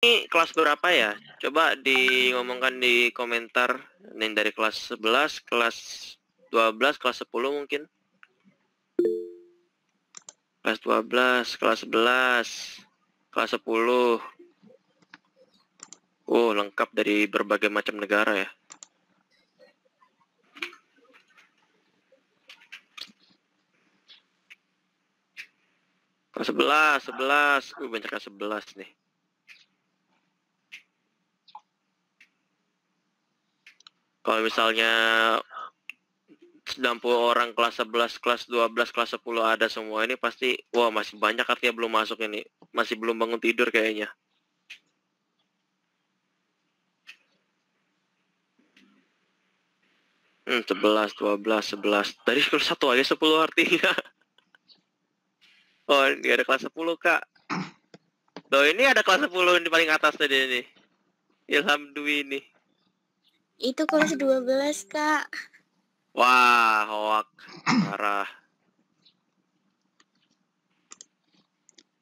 kelas berapa ya? Coba ngomongkan di komentar. Nih dari kelas 11, kelas 12, kelas 10 mungkin. Kelas 12, kelas 11, kelas 10. Oh, lengkap dari berbagai macam negara ya. Kelas 11, 11. Banyak kelas 11 nih. Kalau misalnya 90 orang kelas 11, kelas 12, kelas 10 ada semua ini pasti, wah masih banyak artinya belum masuk ini. Masih belum bangun tidur kayaknya. Hmm, 11, 12, 11. Tadi kelas 1 aja 10 artinya. Oh, ini ada kelas 10, Kak. Loh, ini ada kelas 10 di paling atas tadi ini. Ilham Dwi ini. Itu kelas 12, Kak. Wah, hoak. Parah.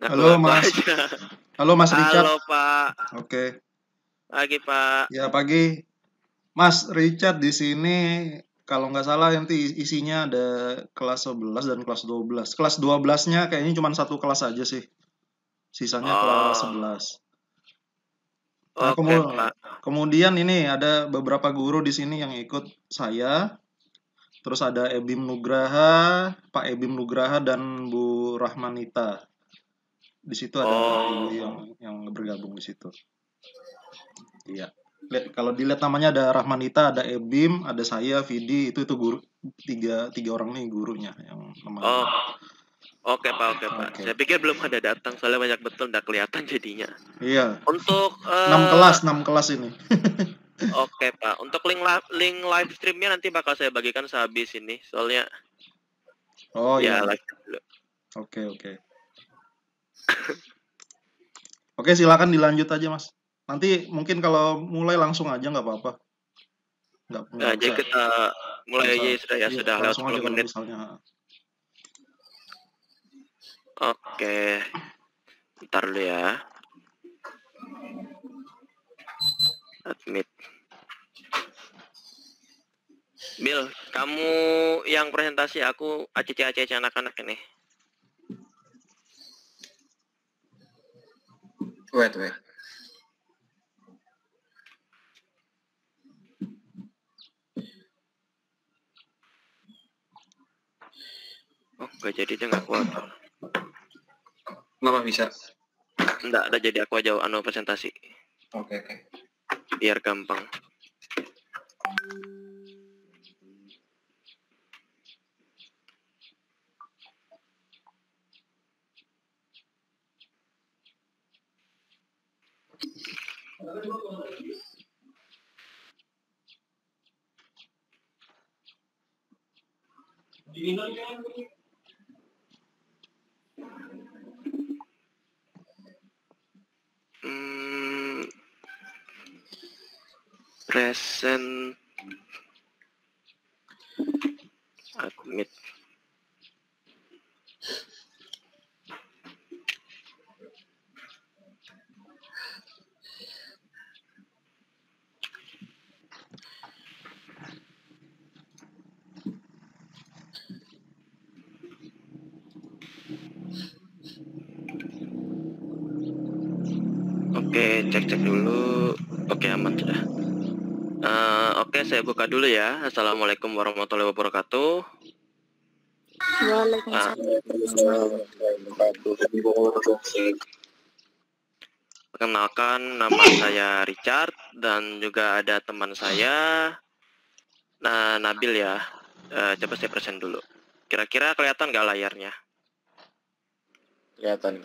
Halo, Mas. Halo, Mas Richard. Halo, Pak. Oke. Pagi, Pak. Ya, pagi. Mas Richard di sini kalau nggak salah nanti isinya ada kelas 11 dan kelas 12. Kelas 12-nya kayaknya cuma satu kelas aja sih. Sisanya kelas 11. Nah, Oke, Pak. kemudian ini ada beberapa guru di sini yang ikut saya. Terus ada Ebim Nugraha, Pak Ebim Nugraha dan Bu Rahmanita. Di situ ada ibu yang bergabung di situ. Iya. Kalau dilihat namanya ada Rahmanita, ada Ebim, ada saya, Vidi, itu guru tiga orang nih gurunya yang namanya. Oke, Pak. Saya pikir belum ada datang soalnya banyak betul nggak kelihatan jadinya. Iya. Untuk 6 kelas ini. Oke, Pak. Untuk link live streamnya nanti bakal saya bagikan sehabis ini soalnya. Oh ya, iya. live dulu. Oke. Oke, silakan dilanjut aja, Mas. Nanti mungkin kalau mulai langsung aja nggak apa-apa. Nggak Jadi usah. kita mulai aja sudah ya, sudah lewat 10 menit. Misalnya. Oke. Ntar dulu ya. Admit. Bill, kamu yang presentasi, aku ACC anak-anak ini. Wait. Oh, gak jadi, dia nggak kuat. Kenapa bisa? Nggak ada, jadi aku aja presentasi. Oke. Biar gampang. Present admit. Oke, cek dulu. Oke, aman sudah. Oke, saya buka dulu ya. Assalamualaikum warahmatullahi wabarakatuh. Perkenalkan, nama saya Richard dan juga ada teman saya, Nabil ya. Coba saya present dulu. Kira-kira kelihatan nggak layarnya? Kelihatan.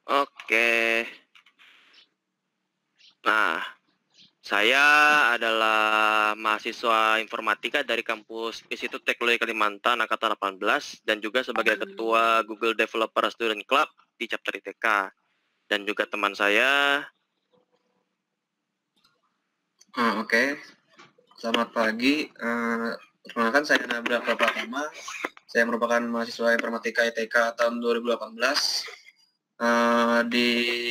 Oke. Nah, saya adalah mahasiswa informatika dari kampus Institut Teknologi Kalimantan Angkatan 18 dan juga sebagai ketua Google Developer Student Club di chapter ITK. Dan juga teman saya. Oke. Selamat pagi. Perkenalkan, saya Nabila Pratama. Saya merupakan mahasiswa informatika ITK tahun 2018. Di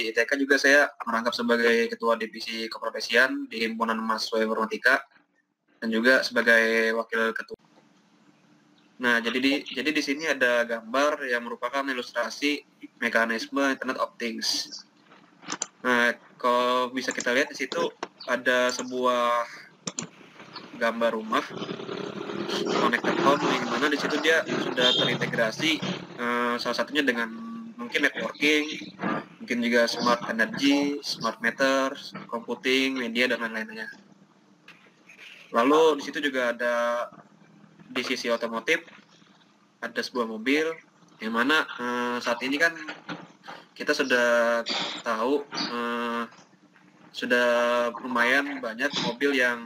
ITK juga saya merangkap sebagai Ketua Divisi Keprofesian di Himpunan Mahasiswa Informatika dan juga sebagai Wakil Ketua. Nah, jadi di sini ada gambar yang merupakan ilustrasi mekanisme Internet of Things. Nah, kalau bisa kita lihat di situ ada sebuah gambar rumah connected home yang mana di situ dia sudah terintegrasi salah satunya dengan mungkin networking, mungkin juga smart energy, smart meter, computing, media dan lain-lainnya. Lalu di situ juga ada di sisi otomotif ada sebuah mobil yang mana saat ini kan kita sudah tahu sudah lumayan banyak mobil yang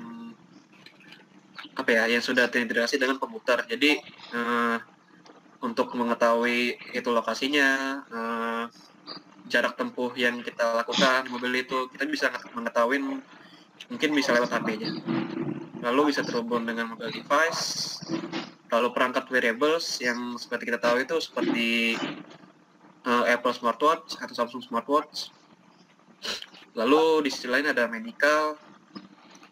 yang sudah terintegrasi dengan komputer. Jadi untuk mengetahui itu lokasinya, jarak tempuh yang kita lakukan mobil itu, kita bisa mengetahui mungkin bisa lewat HP-nya. Lalu bisa terhubung dengan mobile device, lalu perangkat wearables yang seperti kita tahu itu seperti Apple Smartwatch atau Samsung Smartwatch. Lalu di sisi lain ada medical,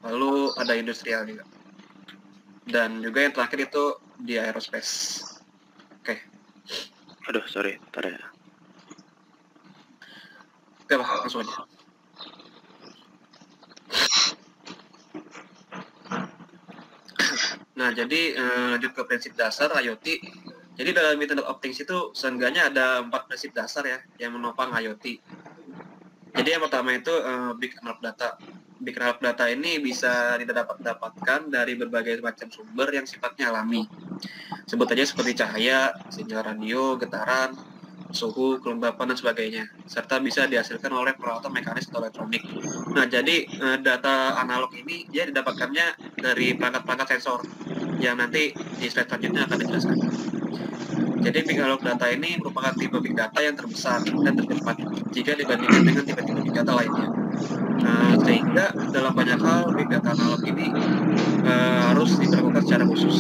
lalu ada industrial juga. Dan juga yang terakhir itu di aerospace. Oke. Aduh, sorry, bentar ya. Oke, Pak, langsung aja. Nah, jadi lanjut ke prinsip dasar IoT. Jadi dalam Internet of Things itu seenggaknya ada 4 prinsip dasar ya yang menopang IoT. Jadi yang pertama itu Big Enough Data. Big Enough Data ini bisa didapatkan dari berbagai macam sumber yang sifatnya alami. Sebut aja seperti cahaya, sinyal radio, getaran, suhu, kelembapan, dan sebagainya. Serta bisa dihasilkan oleh peralatan mekanis atau elektronik. Nah, jadi data analog ini dia didapatkannya dari perangkat-perangkat sensor yang nanti di slide selanjutnya akan dijelaskan. Jadi Big Analog Data ini merupakan tipe Big Data yang terbesar dan tercepat jika dibandingkan dengan tipe-tipe Big Data lainnya. Sehingga dalam banyak hal Big Data analog ini harus diperlakukan secara khusus.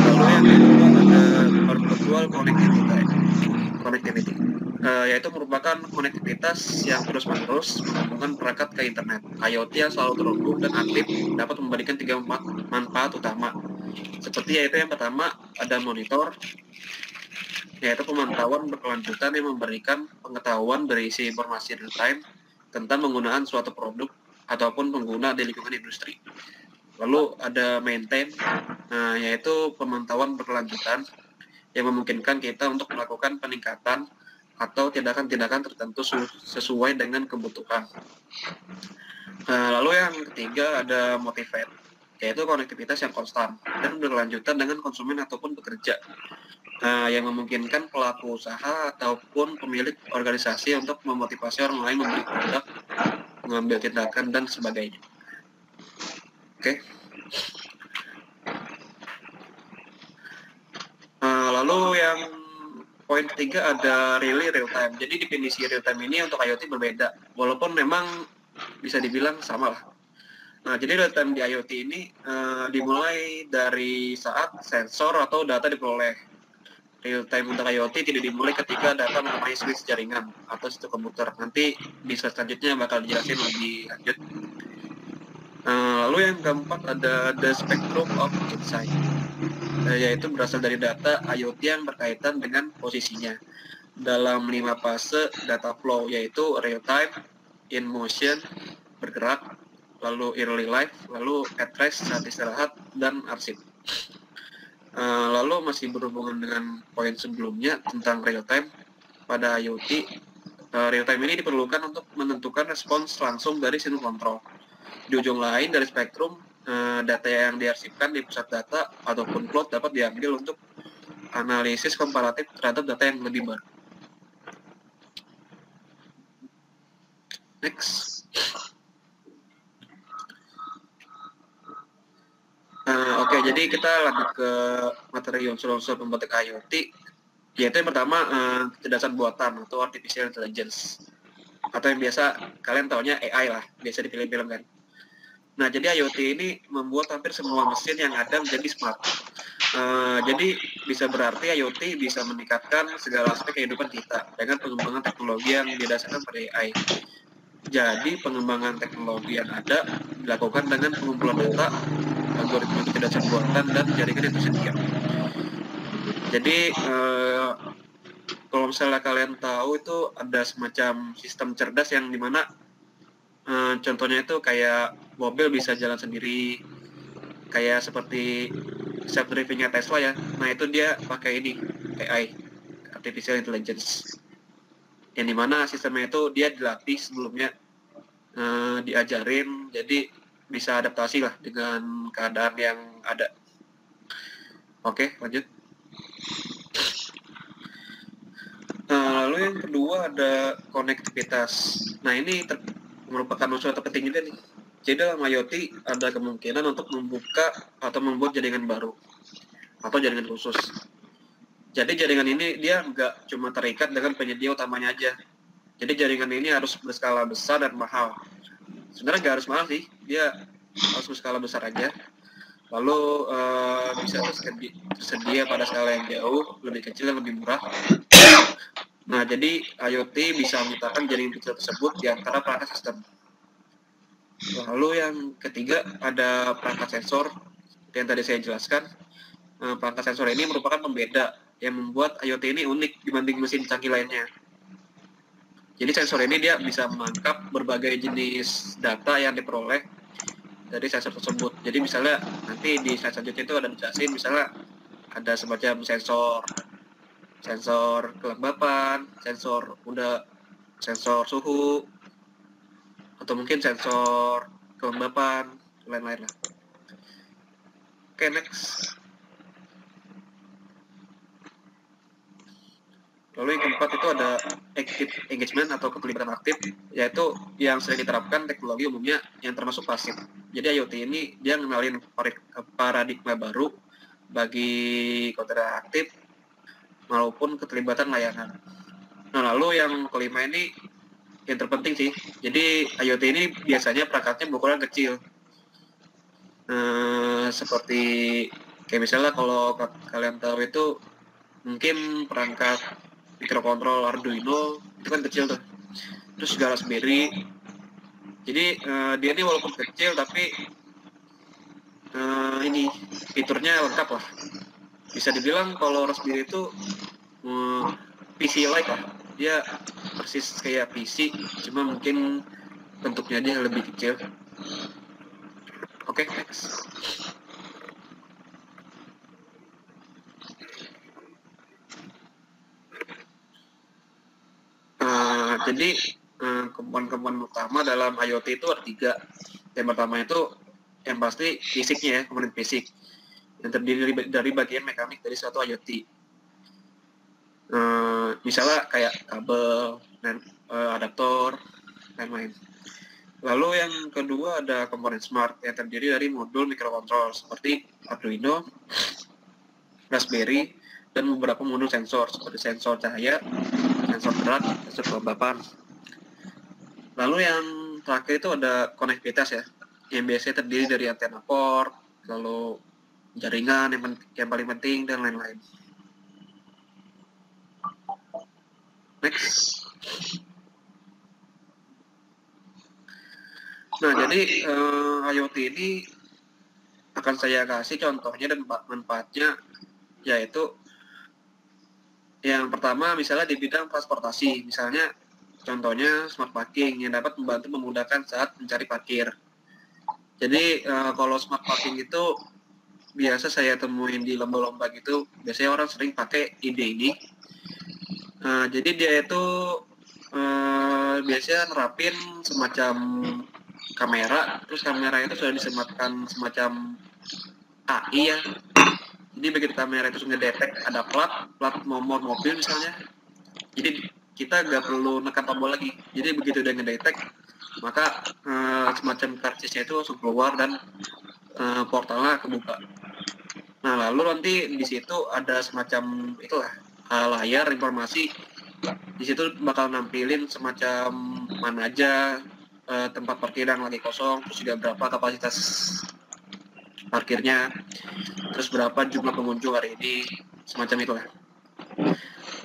Lalu yang kedua ada Virtual Connectivity, yaitu merupakan konektivitas yang terus-menerus menghubungkan perangkat ke internet. IoT yang selalu terhubung dan aktif dapat memberikan 3 manfaat utama. Seperti yaitu yang pertama ada monitor, yaitu pemantauan berkelanjutan yang memberikan pengetahuan berisi informasi real time tentang penggunaan suatu produk ataupun pengguna di lingkungan industri. Lalu ada maintain, yaitu pemantauan berkelanjutan yang memungkinkan kita untuk melakukan peningkatan atau tindakan-tindakan tertentu sesuai dengan kebutuhan. Lalu yang ketiga ada motivate, yaitu konektivitas yang konstan dan berkelanjutan dengan konsumen ataupun pekerja, yang memungkinkan pelaku usaha ataupun pemilik organisasi untuk memotivasi orang lain membeli produk, mengambil tindakan, dan sebagainya. Oke. Lalu yang poin ketiga ada really real time. Jadi definisi real time ini untuk IoT berbeda, walaupun memang bisa dibilang sama lah. Nah, jadi real time di IoT ini dimulai dari saat sensor atau data diperoleh. Real time untuk IoT tidak dimulai ketika data mengenai switch jaringan atau sistem komputer. Nanti di slide selanjutnya bakal dijelasin lebih lanjut. Lalu yang keempat ada the spectrum of insight, yaitu berasal dari data IoT yang berkaitan dengan posisinya dalam 5 fase data flow, yaitu real time, in motion, bergerak, lalu early life, lalu at rest, saat istirahat, dan arsip. Lalu masih berhubungan dengan poin sebelumnya tentang real time pada IoT. Real time ini diperlukan untuk menentukan respons langsung dari sinyal kontrol. Di ujung lain dari spektrum, data yang diarsipkan di pusat data ataupun cloud dapat diambil untuk analisis komparatif terhadap data yang lebih baru. Next. Oke, jadi kita lanjut ke materi unsur-unsur pembentuk IoT, yaitu yang pertama kecerdasan buatan atau artificial intelligence, atau yang biasa kalian taunya AI lah, biasa di film-film kan. Nah, jadi IoT ini membuat hampir semua mesin yang ada menjadi smart. Jadi bisa berarti IoT bisa meningkatkan segala aspek kehidupan kita dengan pengembangan teknologi yang didasarkan pada AI. Jadi pengembangan teknologi yang ada dilakukan dengan pengumpulan data, algoritma kecerdasan buatan, dan jaringan yang tersedia. Jadi kalau misalnya kalian tahu itu ada semacam sistem cerdas yang dimana contohnya itu kayak mobil bisa jalan sendiri, kayak seperti self-driving-nya Tesla ya. Nah itu dia pakai ini AI, artificial intelligence, yang dimana sistemnya itu dia dilatih sebelumnya, diajarin, jadi bisa adaptasi lah dengan keadaan yang ada. Oke, lanjut. Lalu yang kedua ada konektivitas. Nah ini merupakan unsur terpenting juga nih. Jadi dalam IoT ada kemungkinan untuk membuka atau membuat jaringan baru atau jaringan khusus. Jadi jaringan ini dia nggak cuma terikat dengan penyedia utamanya aja. Jadi jaringan ini harus berskala besar dan mahal. Sebenarnya nggak harus mahal sih, dia harus berskala besar aja. Lalu bisa tersedia pada skala yang jauh, lebih kecil dan lebih murah. Nah, jadi IoT bisa meletakkan jaringan kecil tersebut di antara perangkat sistem. Lalu yang ketiga ada perangkat sensor, yang tadi saya jelaskan. Perangkat sensor ini merupakan pembeda yang membuat IoT ini unik dibanding mesin canggih lainnya. Jadi sensor ini dia bisa menangkap berbagai jenis data yang diperoleh dari sensor tersebut. Jadi misalnya nanti di slide selanjutnya itu ada dijelasin, misalnya ada semacam sensor kelembapan, sensor suhu, atau mungkin sensor kelembapan, lain-lain lah. Oke, next. Lalu yang keempat itu ada active engagement atau keterlibatan aktif, yaitu yang sering diterapkan teknologi umumnya yang termasuk pasif. Jadi IoT ini dia ngenalin paradigma baru bagi konten aktif maupun keterlibatan layanan. Nah, lalu yang kelima ini yang terpenting sih. Jadi IoT ini biasanya perangkatnya berukuran kecil. Seperti kayak misalnya kalau kalian tahu itu mungkin perangkat mikrokontrol Arduino itu kan kecil tuh. Terus juga Raspberry. Jadi dia ini walaupun kecil tapi ini fiturnya lengkap lah. Bisa dibilang kalau Raspberry itu PC-like lah. Dia persis kayak PC, cuma mungkin bentuknya dia lebih kecil. Oke, next. Jadi komponen-komponen utama dalam IoT itu ada 3. Yang pertama itu yang pasti fisiknya ya, komponen fisik yang terdiri dari bagian mekanik dari suatu IoT. Misalnya kayak kabel dan adaptor dan lain. Lalu yang kedua ada komponen smart yang terdiri dari modul mikrokontrol seperti Arduino, Raspberry, dan beberapa modul sensor seperti sensor cahaya, sensor berat, sensor kelembapan. Lalu yang terakhir itu ada konektivitas ya, yang biasanya terdiri dari antena port, lalu jaringan yang paling penting, dan lain-lain. Next. Nah, jadi IoT ini akan saya kasih contohnya dan manfaatnya, yaitu yang pertama misalnya di bidang transportasi, misalnya contohnya smart parking yang dapat membantu memudahkan saat mencari parkir. Jadi kalau smart parking itu biasa saya temuin di lomba-lomba gitu, biasanya orang sering pakai ide ini. Jadi dia itu biasanya nerapin semacam kamera, terus kamera itu sudah disematkan semacam AI ya. Jadi begitu kamera itu ngedetek ada plat nomor mobil misalnya, jadi kita nggak perlu nekan tombol lagi. Jadi begitu dia ngedetek, maka semacam karcisnya itu langsung keluar dan portalnya kebuka. Nah, lalu nanti di situ ada semacam itulah layar informasi. Di situ bakal nampilin semacam mana aja tempat parkir yang lagi kosong, terus juga berapa kapasitas parkirnya. terus berapa jumlah pengunjung hari ini, semacam itu lah.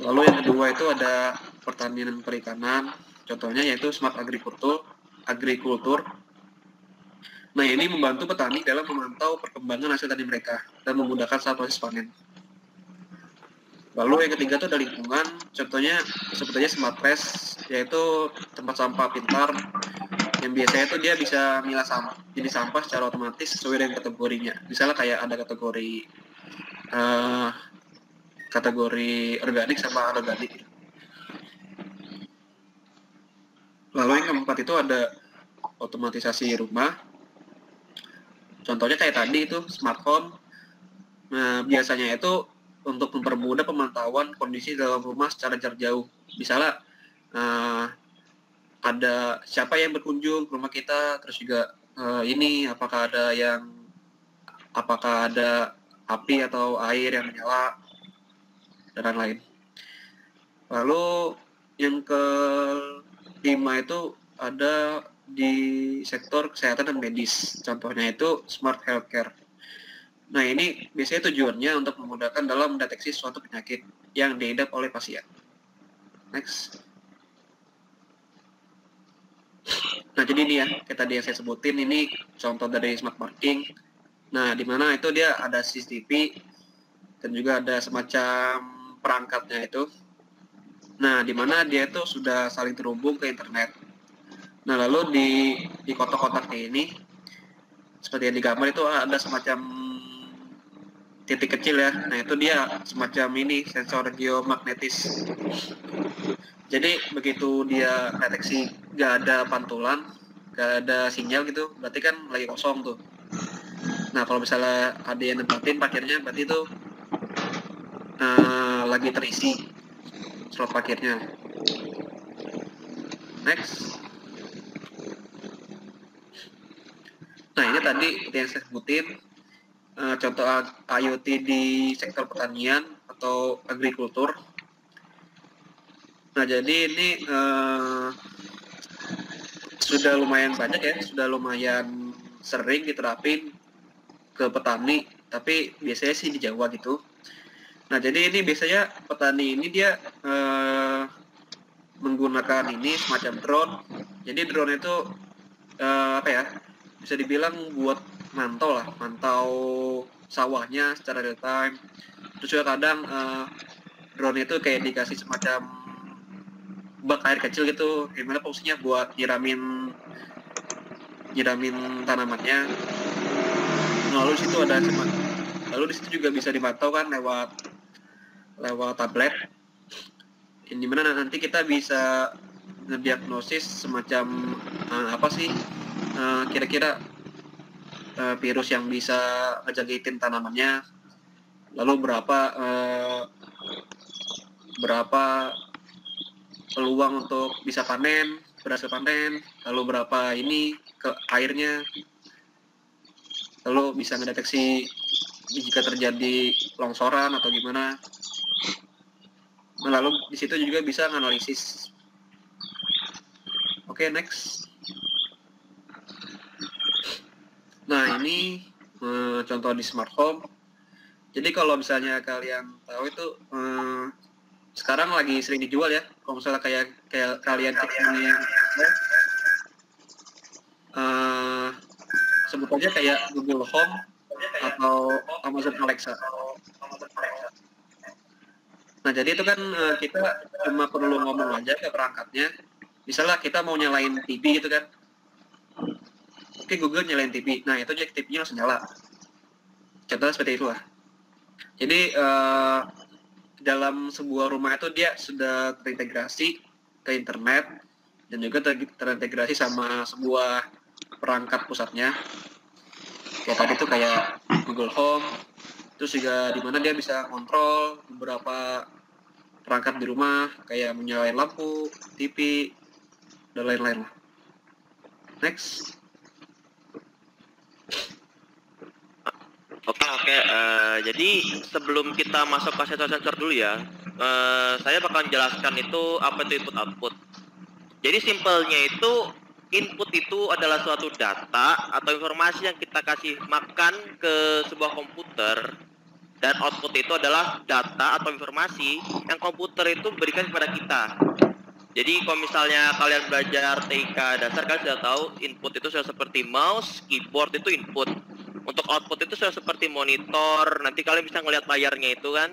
Lalu yang kedua itu ada pertanian dan perikanan, contohnya yaitu smart agriculture. Nah, ini membantu petani dalam memantau perkembangan hasil tani mereka dan memudahkan saat proses panen. Lalu yang ketiga itu ada lingkungan, contohnya sepertinya smart trash, yaitu tempat sampah pintar yang biasanya itu dia bisa milah sampah, jadi sampah secara otomatis sesuai dengan kategorinya. Misalnya kayak ada kategori organik sama anorganik. Lalu yang keempat itu ada otomatisasi rumah. Contohnya kayak tadi itu smart home. Nah, biasanya itu untuk mempermudah pemantauan kondisi dalam rumah secara jarak jauh. Misalnya ada siapa yang berkunjung ke rumah kita, terus juga apakah ada api atau air yang menyala dan lain-lain. Lalu yang kelima itu ada di sektor kesehatan dan medis. Contohnya itu smart healthcare. Nah, ini biasanya tujuannya untuk memudahkan dalam mendeteksi suatu penyakit yang diidap oleh pasien. Next. Nah, jadi ini ya, kayak tadi yang saya sebutin, ini contoh dari smart parking. Nah, di mana itu dia ada CCTV dan juga ada semacam perangkatnya itu. Nah, di mana dia itu sudah saling terhubung ke internet. Nah, lalu di kotak-kotaknya ini, seperti yang digambar itu ada semacam titik kecil ya. Nah, itu dia semacam ini sensor geomagnetis. Jadi begitu dia deteksi nggak ada pantulan, nggak ada sinyal gitu, berarti kan lagi kosong tuh. Nah, kalau misalnya ada yang nempatin parkirnya, berarti itu lagi terisi slot parkirnya. Next. Nah, ini tadi yang saya sebutin contoh IoT di sektor pertanian atau agrikultur. Nah, jadi ini sudah lumayan banyak ya, sudah lumayan sering diterapin ke petani, tapi biasanya sih di Jawa gitu. Nah, jadi ini biasanya petani ini dia menggunakan ini semacam drone. Jadi drone itu bisa dibilang buat mantau sawahnya secara real time. Terus juga kadang drone itu kayak dikasih semacam bak air kecil gitu, gimana fungsinya buat nyiramin tanamannya. Lalu di situ juga bisa dimantau kan lewat tablet. Ini dimana nanti kita bisa ngediagnosis semacam kira-kira virus yang bisa ngejangkitin tanamannya, lalu berapa peluang untuk bisa berhasil panen, lalu berapa ini ke airnya, lalu bisa ngedeteksi jika terjadi longsoran atau gimana. Nah, lalu di situ juga bisa nganalisis. Oke, next. Nah, ini contoh di smart home. Jadi kalau misalnya kalian tahu itu sekarang lagi sering dijual ya. Kalau misalnya kayak kalian cek ini sebut aja kayak Google Home atau Amazon Alexa. Nah, jadi itu kan kita cuma perlu ngomong aja ke perangkatnya. Misalnya kita mau nyalain TV gitu kan. Oke, Google nyalain TV. Nah, itu aja TV-nya langsung nyala. Contohnya seperti itu lah. Jadi dalam sebuah rumah itu dia sudah terintegrasi ke internet dan juga terintegrasi sama sebuah perangkat pusatnya. Kayak tadi tuh kayak Google Home. Terus juga di mana dia bisa kontrol beberapa perangkat di rumah kayak menyalain lampu, TV, dan lain-lain lah. Next. Oke. Jadi sebelum kita masuk ke sensor-sensor dulu ya, saya bakal jelaskan itu apa itu input output. Jadi simpelnya itu input itu adalah suatu data atau informasi yang kita kasih makan ke sebuah komputer, dan output itu adalah data atau informasi yang komputer itu berikan kepada kita. Jadi kalau misalnya kalian belajar TIK dasar, kalian sudah tahu input itu sudah seperti mouse, keyboard itu input. Untuk output itu sudah seperti monitor, nanti kalian bisa ngelihat layarnya itu kan.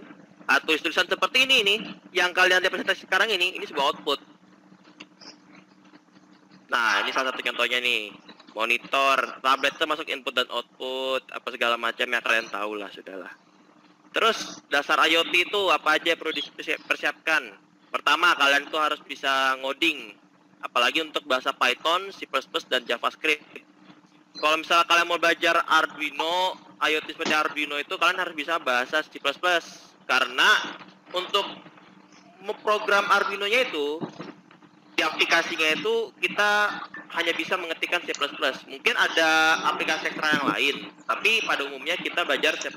Tulis-tulisan seperti ini nih, yang kalian lihat presentasi sekarang ini sebuah output. Nah, ini salah satu contohnya nih. Monitor, tablet itu masuk input dan output, apa segala macam ya kalian tahu lah, sudahlah. Terus dasar IoT itu apa aja perlu dipersiapkan? Pertama, kalian tuh harus bisa ngoding, apalagi untuk bahasa Python, C++, dan JavaScript. Kalau misalnya kalian mau belajar Arduino, IoT seperti Arduino itu kalian harus bisa bahasa C++. Karena untuk memprogram Arduino-nya itu, di aplikasinya itu kita hanya bisa mengetikkan C++. Mungkin ada aplikasi ekstra yang lain, tapi pada umumnya kita belajar C++.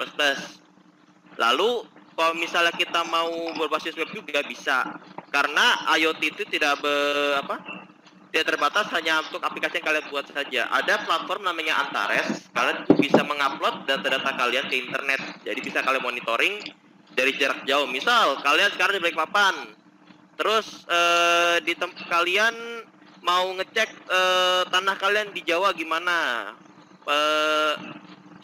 Lalu kalau misalnya kita mau berbasis web juga bisa, karena IoT itu tidak terbatas hanya untuk aplikasi yang kalian buat saja. Ada platform namanya Antares, kalian bisa mengupload data-data kalian ke internet, jadi bisa kalian monitoring dari jarak jauh. Misal kalian sekarang di Balikpapan, terus kalian mau ngecek tanah kalian di Jawa gimana,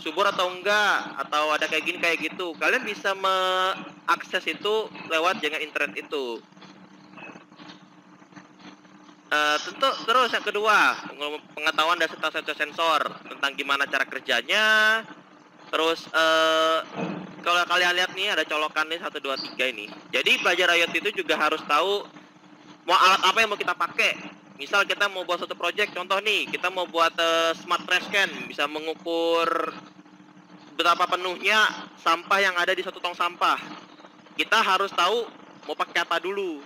subur atau enggak, atau ada kayak gini kayak gitu, kalian bisa mengakses itu lewat jaringan internet itu. Tentu terus yang kedua, pengetahuan dasar sensor tentang gimana cara kerjanya. Terus kalau kalian lihat nih ada colokan nih 1, 2, 3 ini. Jadi belajar IoT itu juga harus tahu mau alat apa yang mau kita pakai. Misal kita mau buat satu project, contoh nih, kita mau buat smart trash can, bisa mengukur betapa penuhnya sampah yang ada di satu tong sampah. Kita harus tahu mau pakai apa dulu.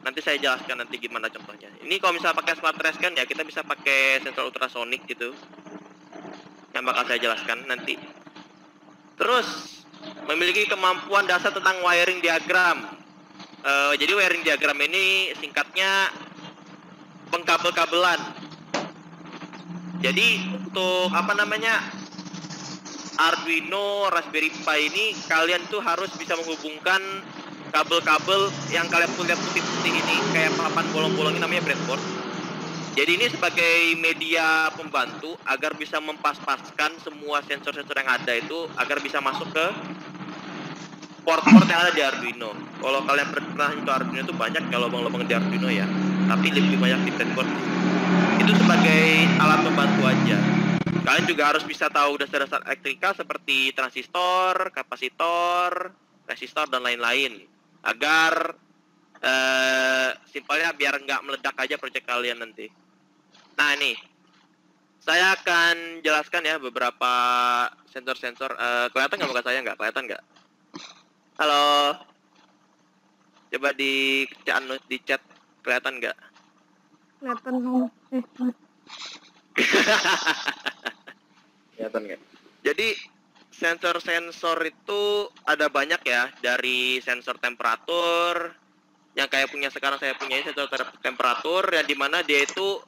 Nanti saya jelaskan nanti gimana contohnya. Ini kalau misalnya pakai smart trash can ya kita bisa pakai sensor ultrasonik gitu. Yang bakal saya jelaskan nanti. Terus memiliki kemampuan dasar tentang wiring diagram. Jadi wiring diagram ini singkatnya pengkabel-kabelan. Jadi untuk Arduino, Raspberry Pi ini kalian tuh harus bisa menghubungkan kabel-kabel yang kalian lihat putih-putih ini kayak papan bolong-bolong ini, namanya breadboard. Jadi ini sebagai media pembantu agar bisa mempas-paskan semua sensor-sensor yang ada itu agar bisa masuk ke port-port yang ada di Arduino. Kalau kalian pernah itu Arduino itu banyak kalau lubang-lubang di Arduino ya, tapi lebih banyak di breadboard. Itu sebagai alat pembantu aja. Kalian juga harus bisa tahu dasar-dasar elektrika seperti transistor, kapasitor, resistor, dan lain-lain. Agar simpelnya biar nggak meledak aja proyek kalian nanti. Nah ini, saya akan jelaskan ya beberapa sensor-sensor. Kelihatan nggak muka saya nggak? Kelihatan nggak? Halo? Coba di chat kelihatan nggak? Kelihatan. Kelihatan nggak? Jadi sensor-sensor itu ada banyak ya, dari sensor temperatur yang kayak sekarang saya punya sensor temperatur yang dimana dia itu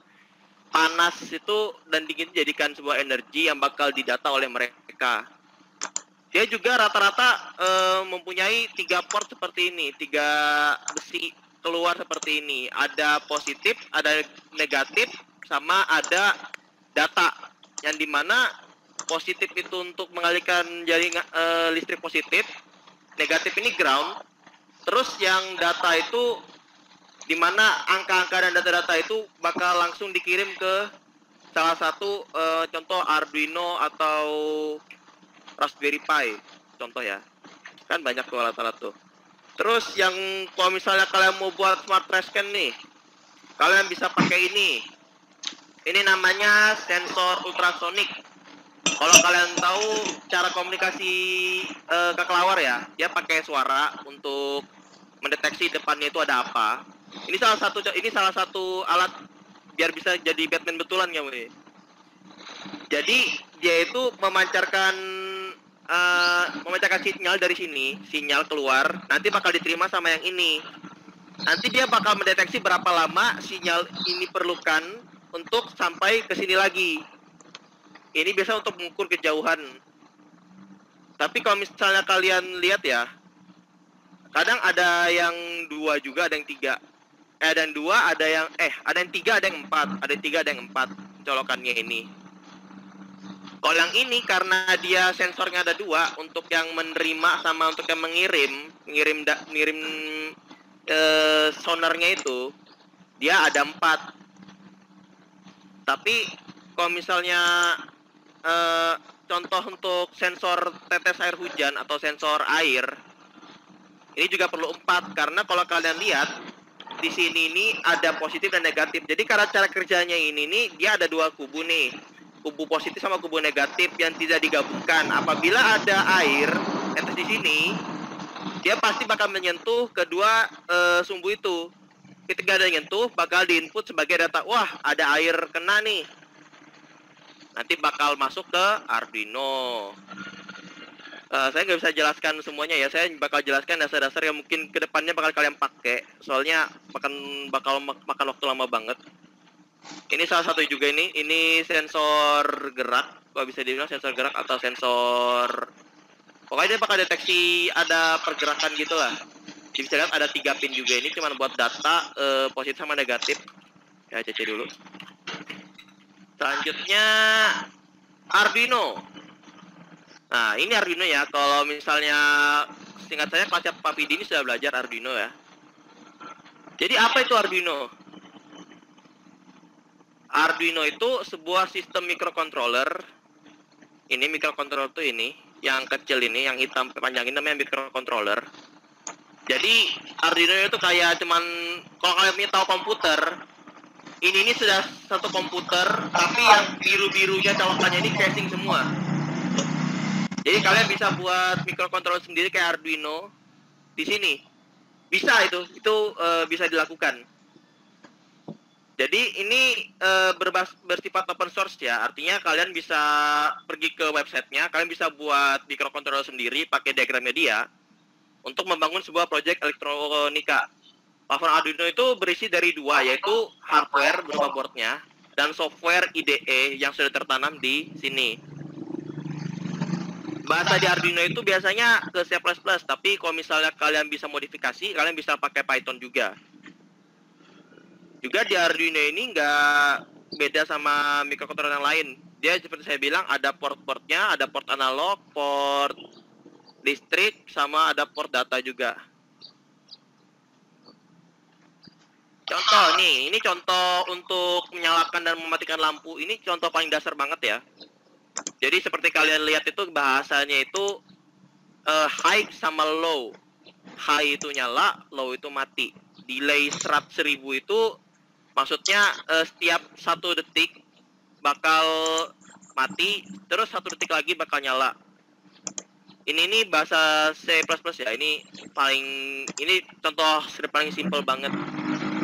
panas itu dan dingin dijadikan sebuah energi yang bakal didata oleh mereka. Dia juga rata-rata mempunyai 3 port seperti ini, 3 besi keluar seperti ini. Ada positif, ada negatif, sama ada data yang dimana positif itu untuk mengalihkan jaringan listrik positif, negatif ini ground, terus yang data itu dimana angka-angka dan data-data itu bakal langsung dikirim ke salah satu contoh Arduino atau Raspberry Pi contoh ya, kan banyak tuh alat-alat tuh. Terus yang kalau misalnya kalian mau buat smart trash can nih, kalian bisa pakai ini namanya sensor ultrasonik. Kalau kalian tahu cara komunikasi kelelawar ya, dia pakai suara untuk mendeteksi depannya itu ada apa. Ini salah satu alat biar bisa jadi Batman betulan ya, weh. Jadi dia itu memancarkan sinyal dari sini, sinyal keluar, nanti bakal diterima sama yang ini. Nanti dia bakal mendeteksi berapa lama sinyal ini perlukan untuk sampai ke sini lagi. Ini biasa untuk mengukur kejauhan. Tapi kalau misalnya kalian lihat ya, kadang ada yang 2 juga, ada yang 3. Ada yang 2, ada yang ada yang 3, ada yang 4. Ada yang 3, ada yang 4 colokannya ini. Kalau yang ini karena dia sensornya ada 2, untuk yang menerima sama untuk yang mengirim sonarnya itu dia ada 4. Tapi kalau misalnya contoh untuk sensor tetes air hujan atau sensor air, ini juga perlu 4 karena kalau kalian lihat di sini ini ada positif dan negatif. Jadi karena cara kerjanya ini nih, dia ada 2 kubu nih, kubu positif sama kubu negatif yang tidak digabungkan. Apabila ada air tetes di sini, dia pasti bakal menyentuh kedua sumbu itu. Ketika ada nyentuh, bakal diinput sebagai data. Wah, ada air kena nih. Nanti bakal masuk ke Arduino. Saya nggak bisa jelaskan semuanya ya. Saya bakal jelaskan dasar-dasar yang mungkin kedepannya bakal kalian pakai. Soalnya bakal makan waktu lama banget. Ini salah satu juga ini. Ini sensor gerak. Kalau bisa dibilang sensor gerak atau sensor. Pokoknya dia bakal deteksi ada pergerakan gitu lah. Jadi bisa lihat ada 3 pin juga. Ini cuma buat data positif sama negatif. Ya, cek dulu. Selanjutnya Arduino. Nah, ini Arduino ya. Kalau misalnya singkat saya kelasnya Pak Pidi ini sudah belajar Arduino ya. Jadi apa itu Arduino? Arduino itu sebuah sistem microcontroller. Ini microcontroller tuh ini, yang kecil ini, yang hitam panjang ini namanya microcontroller. Jadi Arduino itu kayak cuman kalau kalian tahu komputer, ini sudah satu komputer, tapi yang biru-birunya colokannya ini casing semua. Jadi kalian bisa buat microcontroller sendiri kayak Arduino di sini. Bisa itu bisa dilakukan. Jadi ini bersifat open source ya. Artinya kalian bisa pergi ke websitenya, kalian bisa buat microcontroller sendiri pakai diagramnya dia untuk membangun sebuah project elektronika. Platform Arduino itu berisi dari 2, yaitu hardware berupa boardnya dan software IDE yang sudah tertanam di sini. Bahasa di Arduino itu biasanya ke C++, tapi kalau misalnya kalian bisa modifikasi, kalian bisa pakai Python juga. Juga di Arduino ini nggak beda sama microcontroller yang lain. Dia seperti saya bilang ada port-portnya, ada port analog, port listrik, sama ada port data juga. Contoh nih, ini contoh untuk menyalakan dan mematikan lampu. Ini contoh paling dasar banget ya. Jadi seperti kalian lihat itu bahasanya itu high sama low. High itu nyala, low itu mati. Delay 100.000 itu maksudnya setiap 1 detik bakal mati, terus 1 detik lagi bakal nyala. Ini bahasa C++ ya. Ini contoh script paling simple banget.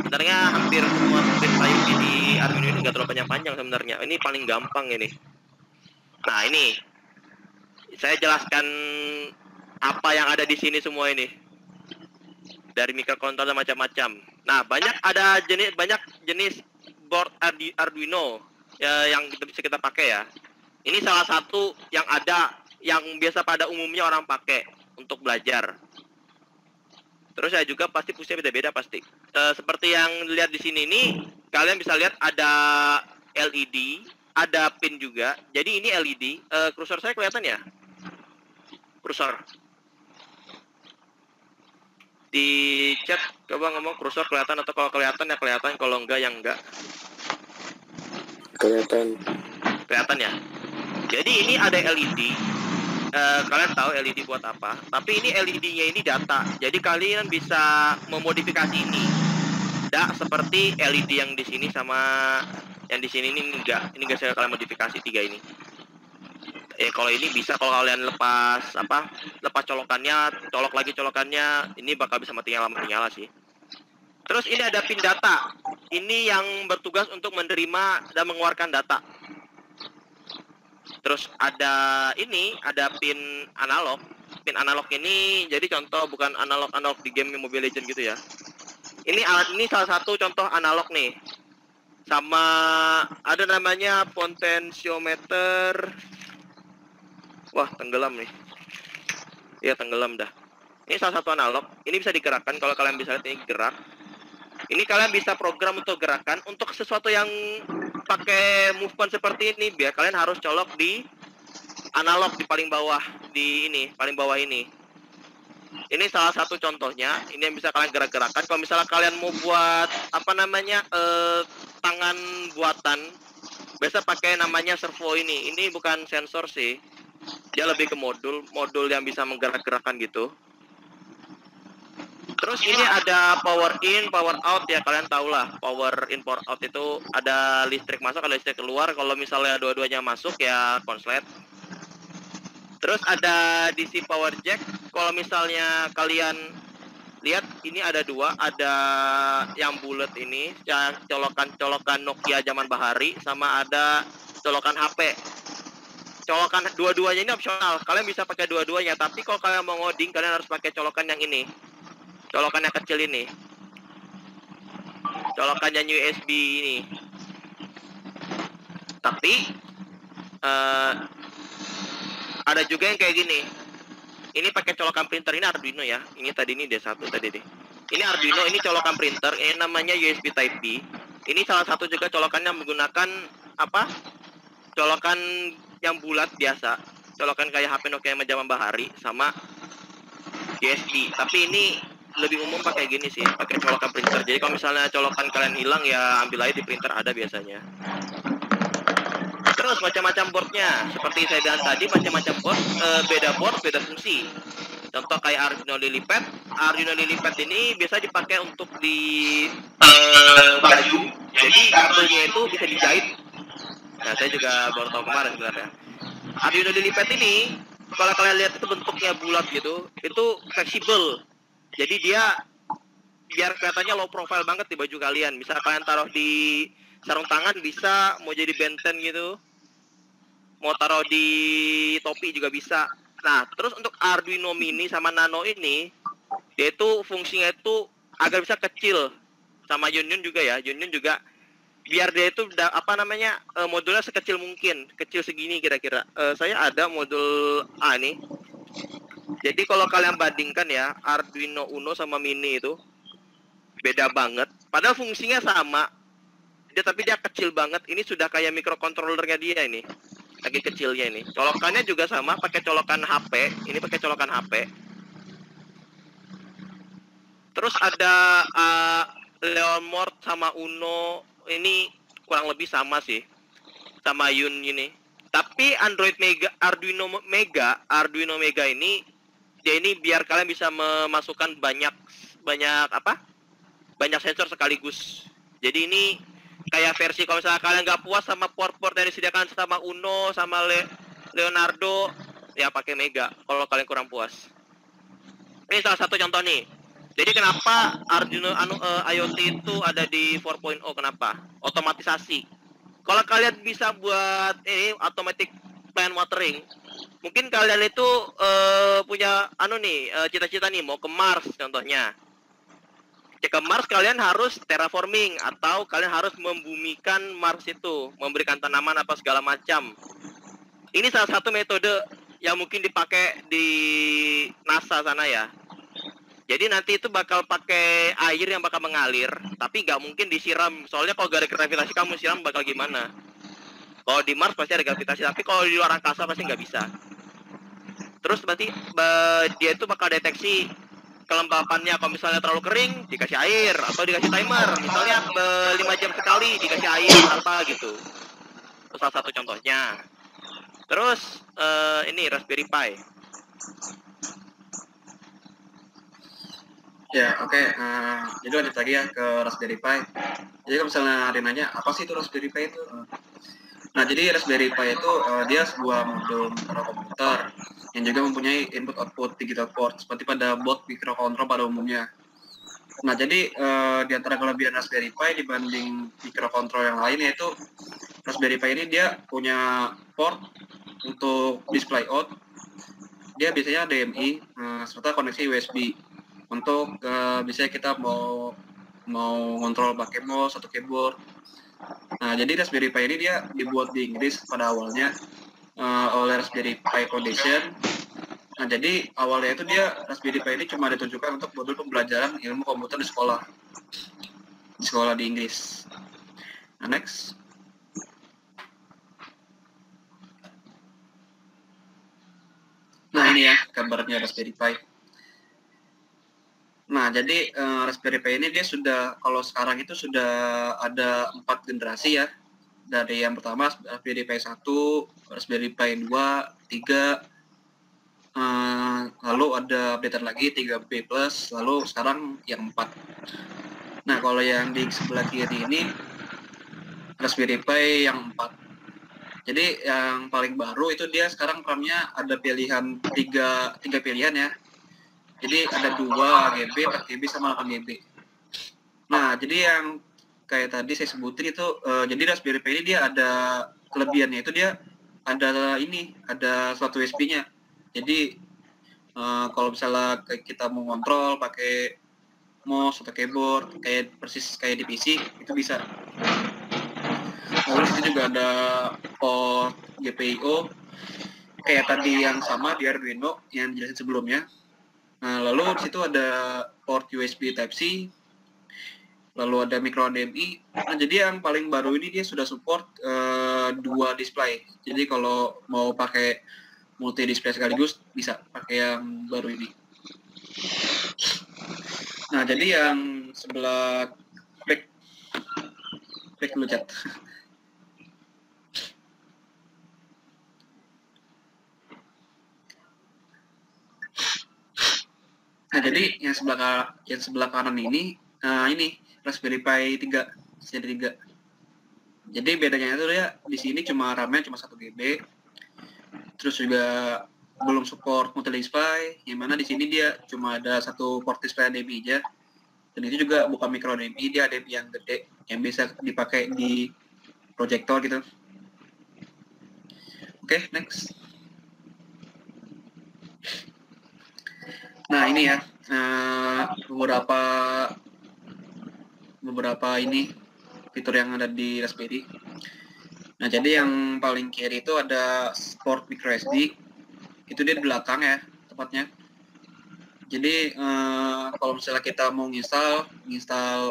Sebenarnya hampir semua script IoT di Arduino ini nggak terlalu panjang-panjang sebenarnya. Ini paling gampang ini. Nah, ini saya jelaskan apa yang ada di sini semua ini. Dari microcontroller macam-macam. Nah, banyak jenis board Arduino ya, yang bisa kita pakai ya. Ini salah satu yang ada yang biasa pada umumnya orang pakai untuk belajar. Terus saya juga pasti fungsinya beda-beda pasti. Seperti yang lihat di sini nih, kalian bisa lihat ada LED, ada pin juga. Jadi ini LED. Kursor saya kelihatan ya? Kursor. Di chat coba ngomong kursor kelihatan, atau kalau kelihatan ya kelihatan, kalau enggak ya enggak. Kelihatan ya. Jadi ini ada LED. Kalian tahu LED buat apa? Tapi ini LED-nya ini data. Jadi kalian bisa memodifikasi ini. Tidak seperti LED yang di sini sama yang di sini ini enggak. Ini enggak saya kalian modifikasi 3 ini. Kalau ini bisa, kalau kalian lepas colokannya, colok lagi colokannya, ini bakal bisa mati nyala sih. Terus ini ada pin data. Ini yang bertugas untuk menerima dan mengeluarkan data. Terus ada pin analog. Pin analog ini jadi contoh, bukan analog di game Mobile Legends gitu ya. Ini salah satu contoh analog nih. sama ada namanya potensiometer. Wah, tenggelam nih. Iya, tenggelam dah. Ini salah satu analog. Ini bisa digerakkan. Kalau kalian bisa lihat ini gerak. Ini kalian bisa program untuk gerakan. Untuk sesuatu yang pakai movement seperti ini, biar kalian harus colok di analog di paling bawah, di ini paling bawah ini. Ini salah satu contohnya. Ini yang bisa kalian gerak-gerakan. Kalau misalnya kalian mau buat apa namanya tangan buatan, biasa pakai namanya servo ini. Ini bukan sensor sih. Dia lebih ke modul yang bisa menggerak-gerakan gitu. Terus ini ada power in, power out ya, kalian tahu lah. Power in, power out itu ada listrik masuk, ada listrik keluar. Kalau misalnya dua-duanya masuk ya konslet. Terus ada DC power jack. Kalau misalnya kalian lihat ini ada dua, ada yang bulat ini, colokan Nokia zaman bahari, sama ada colokan HP. Colokan dua-duanya ini opsional. Kalian bisa pakai dua-duanya, tapi kalau kalian mau ngoding, kalian harus pakai colokan yang ini. Colokan yang kecil ini. Colokan yang USB ini. Tapi ada juga yang kayak gini. Ini pakai colokan printer, ini Arduino ya. Ini tadi ini D1 tadi deh. Ini Arduino, ini colokan printer, ini namanya USB Type B. Ini salah satu juga colokan yang menggunakan apa? Colokan yang bulat biasa. Colokan kayak HP Nokia zaman bahari sama USB. Tapi ini lebih umum pakai gini sih, pakai colokan printer. Jadi kalau misalnya colokan kalian hilang ya ambil aja di printer, ada biasanya. Terus macam-macam boardnya, seperti saya bilang tadi, macam-macam board, beda fungsi. Contoh kayak Arduino Lily Pad. Arduino Lily Pad ini biasa dipakai untuk di baju. Jadi kabelnya itu bisa dijahit. Nah, saya juga baru tahu kemarin sebenarnya. Arduino Lily Pad ini, kalau kalian lihat itu bentuknya bulat gitu, itu fleksibel. Jadi dia biar kelihatannya low profile banget di baju kalian. Bisa kalian taruh di sarung tangan, bisa mau jadi benten gitu. Mau taruh di topi juga bisa. Nah, terus untuk Arduino Mini sama Nano ini, dia itu fungsinya itu agar bisa kecil. Sama Yunyun juga ya. Yunyun juga biar dia itu apa namanya modulnya sekecil mungkin, kecil segini kira-kira. Saya ada modul A nih. Jadi kalau kalian bandingkan ya, Arduino Uno sama Mini itu beda banget. Padahal fungsinya sama. Tapi dia kecil banget. Ini sudah kayak microcontrollernya dia ini. Lagi kecilnya ini. Colokannya juga sama, pakai colokan HP. Ini pakai colokan HP. Terus ada Leonmort sama Uno. Ini kurang lebih sama sih. Sama Yun ini. Tapi Arduino Mega ini, dia ini biar kalian bisa memasukkan banyak sensor sekaligus. Jadi ini kayak versi kalau misalnya kalian nggak puas sama port-port yang disediakan sama Uno sama Leonardo, ya pakai Mega kalau kalian kurang puas. Ini salah satu contoh nih. Jadi kenapa Arduino IoT itu ada di 4.0? Kenapa? Otomatisasi. Kalau kalian bisa buat automatic plant watering, mungkin kalian itu punya cita-cita nih mau ke Mars contohnya. Ke Mars kalian harus terraforming atau kalian harus membumikan Mars itu, memberikan tanaman apa segala macam. Ini salah satu metode yang mungkin dipakai di NASA sana ya. Jadi nanti itu bakal pakai air yang bakal mengalir, tapi nggak mungkin disiram. Soalnya kalau gak ada gravitasi kamu siram bakal gimana? Kalau di Mars pasti ada gravitasi, tapi kalau di luar angkasa pasti nggak bisa. Terus berarti dia itu bakal deteksi kelembapannya. Kalau misalnya terlalu kering, dikasih air atau dikasih timer. Misalnya 5 jam sekali dikasih air apa gitu. Itu salah satu contohnya. Terus ini Raspberry Pi. Ya, oke. Jadi lanjut lagi ya ke Raspberry Pi. Jadi kalau misalnya ada yang nanya, apa sih itu Raspberry Pi itu? Nah, jadi Raspberry Pi itu dia sebuah modul mikrokomputer yang juga mempunyai input-output digital port seperti pada board microcontroller pada umumnya. Nah, jadi di antara kelebihan Raspberry Pi dibanding microcontroller yang lain yaitu Raspberry Pi ini dia punya port untuk display out. Dia biasanya DMI serta koneksi USB. Untuk biasanya kita mau kontrol pakai mouse atau keyboard Nah, jadi Raspberry Pi ini dia dibuat di Inggris pada awalnya oleh Raspberry Pi Foundation. Nah, jadi awalnya itu dia Raspberry Pi ini cuma ditujukan untuk modul pembelajaran ilmu komputer di sekolah di Inggris. Nah, next. Nah, ini ya gambarnya Raspberry Pi. Nah, jadi Raspberry Pi ini dia sudah, kalau sekarang itu sudah ada 4 generasi ya. Dari yang pertama Raspberry Pi 1, Raspberry Pi 2, 3, lalu ada updatean lagi 3B+, lalu sekarang yang 4. Nah, kalau yang di sebelah kiri ini Raspberry Pi yang 4. Jadi yang paling baru itu dia sekarang RAM-nya ada pilihan 3 pilihan ya. Jadi ada 2 GB, 4 GB sama 8 GB. Nah, jadi yang kayak tadi saya sebutin itu, jadi Raspberry Pi ini dia ada kelebihannya itu dia ada slot USB-nya. Jadi kalau misalnya kita mau kontrol pakai mouse atau keyboard kayak persis kayak di PC itu bisa. Lalu di situ juga ada port GPIO kayak tadi yang sama di Arduino yang dijelasin sebelumnya. Nah, lalu di situ ada port USB Type-C, lalu ada micro HDMI. Nah, jadi yang paling baru ini dia sudah support 2 display. Jadi kalau mau pakai multi display sekaligus bisa pakai yang baru ini. Nah, jadi yang sebelah back dulu chat. Nah, jadi yang sebelah kanan ini Raspberry Pi 3 seri 3. Jadi bedanya itu ya di sini cuma RAM-nya cuma 1 GB. Terus juga belum support multi display, yang mana di sini dia cuma ada satu port display HDMI aja. Dan itu juga bukan micro HDMI, dia HDMI yang gede yang bisa dipakai di proyektor gitu. Oke, next. Nah, ini ya beberapa ini fitur yang ada di Raspberry. Nah, jadi yang paling kiri itu ada port micro SD. Itu dia di belakang ya tepatnya. Jadi kalau misalnya kita mau nginstal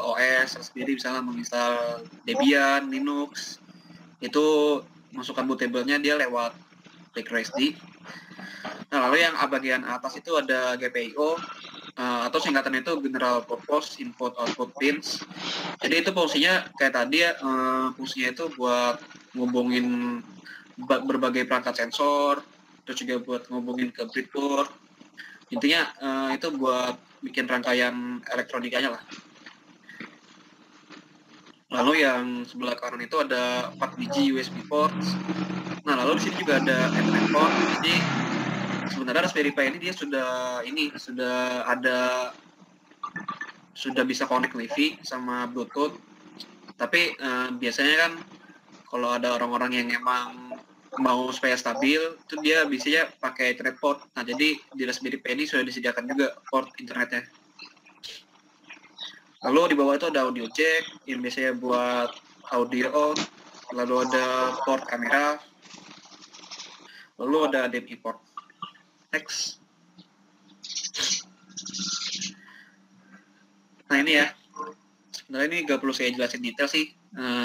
OS Raspberry, misalnya mau nginstal Debian, Linux, itu masukkan bootable-nya dia lewat micro SD. Nah, lalu yang bagian atas itu ada GPIO atau singkatan itu General Purpose Input Output Pins. Jadi itu fungsinya kayak tadi ya, fungsinya itu buat ngubungin berbagai perangkat sensor, terus juga buat ngubungin ke breadboard. Intinya itu buat bikin rangkaian elektronikanya lah. Lalu yang sebelah kanan itu ada 4 biji USB ports. Nah, lalu di sini juga ada Ethernet port. Jadi sebenarnya Raspberry Pi ini dia sudah bisa connect Wi-Fi sama Bluetooth. Tapi biasanya kan kalau ada orang-orang yang emang mau supaya stabil, itu dia biasanya pakai Ethernet port. Nah, jadi di Raspberry Pi ini sudah disediakan juga port internetnya. Lalu di bawah itu ada audio jack yang biasanya buat audio, lalu ada port kamera, lalu ada HDMI port. Next. Nah, ini ya, sebenarnya ini gak perlu saya jelasin detail sih.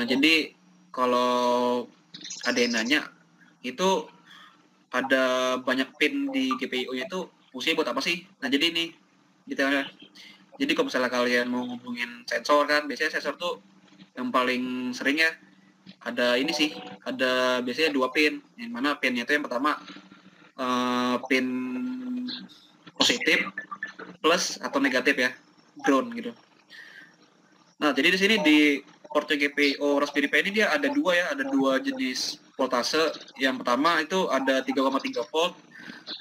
Jadi kalau ada yang nanya, itu ada banyak pin di GPIO-nya itu fungsinya buat apa sih? Nah, jadi ini detailnya. Jadi kalau misalnya kalian mau ngubungin sensor kan, biasanya sensor tuh yang paling sering ya ada ini sih, ada biasanya 2 pin. Yang mana pinnya itu yang pertama pin positif plus atau negatif ya, ground gitu. Nah, jadi di sini di port GPIO Raspberry Pi ini dia ada 2 ya, ada 2 jenis voltase. Yang pertama itu ada 3,3 volt,